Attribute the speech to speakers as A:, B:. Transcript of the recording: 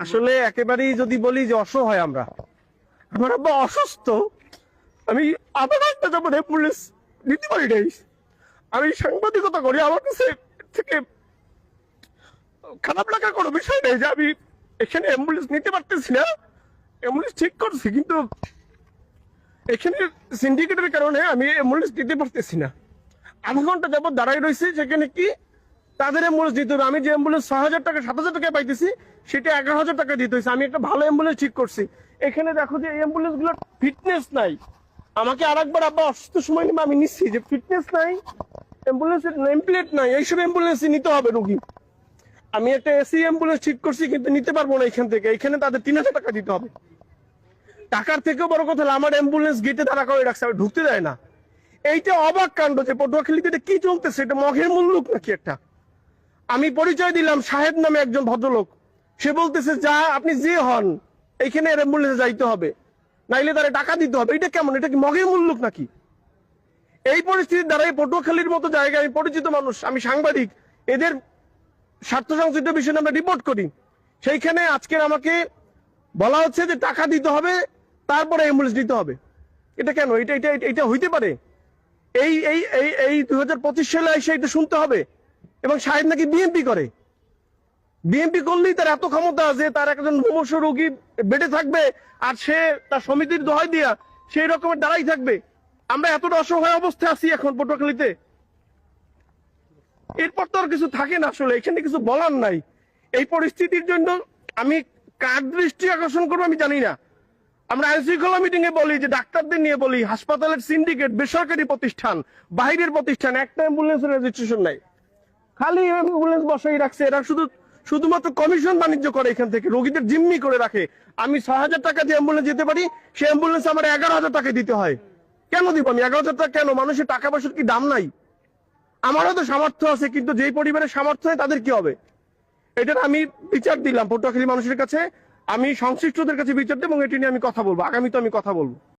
A: আসলে একেবারেই যদি বলি যে অসহায় আমরা, আমার আব্বা অসুস্থ, আমি আধা ঘন্টা যাবো পুলিশ নিতে পারি নাই। আমি সাংবাদিকতা করি, আমার কাছে থেকে খারাপ লাগার কোনো বিষয় নেই যে আমি এখানে অ্যাম্বুলেন্স নিতে পারতেছি না। অ্যাম্বুলেন্স ঠিক করছি, কিন্তু এখানে সিন্ডিকেটের কারণে আমি অ্যাম্বুলেন্স দিতে পারতেছি না। আধা ঘন্টা যাবত দাঁড়াই রয়েছে, সেখানে কি তাদের অ্যাম্বুলেন্স দিতে হবে। আমি যে অ্যাম্বুলেন্স 6,000 টাকা 7,000 টাকা পাইতেছি, সেটা 11,000 টাকা দিতে হয়েছে। আমি একটা ভালো অ্যাম্বুলেন্স ঠিক করছি, এখানে দেখো যে এই অ্যাম্বুলেন্স গুলোর ফিটনেস নাই। আমাকে আরেকবার আব্বা অসুস্থ সময় নিয়ে আমি নিচ্ছি যে ফিটনেস নাই, অ্যাম্বুলেন্সের নেম প্লেট নাই, এইসব অ্যাম্বুলেন্সই নিতে হবে রুগী। আমি একটা এসি অ্যাম্বুলেন্স ঠিক করছি, কিন্তু নিতে পারবো না এখান থেকে। এখানে তাদের 3,000 টাকা দিতে হবে। টাকার থেকেও বড় কথা হলো আমার অ্যাম্বুলেন্স গেটে তারা করে রাখছে, আমি ঢুকতে দেয় না। এইটা অবাক কাণ্ড যে পটুয়াখালীতে এটা কি চলতেছে, এটা মগের মুল্লুক নাকি একটা। আমি পরিচয় দিলাম সাহেব নামে একজন ভদ্রলোক, সে বলতেছে যা আপনি যে হন এইখানে অ্যাম্বুলেন্সে যাইতে হবে, নাইলে তারা টাকা দিতে হবে। এটা কেমন? এটা কি মগের মুল্লুক নাকি? এই পরিস্থিতির দ্বারাই পটুয়াখালীর মতো জায়গায়, আমি পরিচিত মানুষ, আমি সাংবাদিক, এদের স্বার্থ সংশ্লিষ্ট বিষয়ে আমরা রিপোর্ট করি। সেইখানে আজকে আমাকে বলা হচ্ছে যে টাকা দিতে হবে, তারপরে অ্যাম্বুলেন্স দিতে হবে। এটা কেন? এটা এটা এটা হইতে পারে? এই এই এই এই 2025 সালে এসে এটা শুনতে হবে? এবং সাহেব নাকি বিএনপি করে। বিএনপি করলেই তার এত ক্ষমতা যে তার একজন মুমূর্ষু রোগী বেডে থাকবে, আর সে তার সমিতির দোহাই দিয়া সেই রকমের দাঁড়াই থাকবে। আমরা এতটা অসহায় অবস্থায় আছি এখন পটুয়াখালীতে। এরপর তো আর কিছু থাকে না, আসলে এখানে কিছু বলার নাই। এই পরিস্থিতির জন্য আমি কার দৃষ্টি আকর্ষণ করবো আমি জানি না। আমরা আইন শৃঙ্খলা মিটিং এ বলি, যে ডাক্তারদের নিয়ে বলি, হাসপাতালের সিন্ডিকেট, বেসরকারি প্রতিষ্ঠান, বাইরের প্রতিষ্ঠান, একটা অ্যাম্বুলেন্সের রেজিস্ট্রেশন নাই, খালি অ্যাম্বুলেন্স বসাই রাখছে। এরা শুধুমাত্র কমিশন বাণিজ্য করে, এখান থেকে রোগীদের জিম্মি করে রাখে। আমি 6,000 টাকা দিয়ে অ্যাম্বুলেন্স যেতে পারি, সেই অ্যাম্বুলেন্স আমার 11,000 টাকা দিতে হয়। কেন দিব আমি 11,000 টাকা? কেন? মানুষের টাকা পয়সার কি দাম নাই? আমারও তো সামর্থ্য আছে, কিন্তু যেই পরিবারের সামর্থ্য হয় তাদের কি হবে? এটার আমি বিচার দিলাম পটুয়াখালী মানুষের কাছে, আমি সংশ্লিষ্টদের কাছে বিচার দেব, এবং এটি নিয়ে আমি কথা বলবো, আগামীতে আমি কথা বলবো।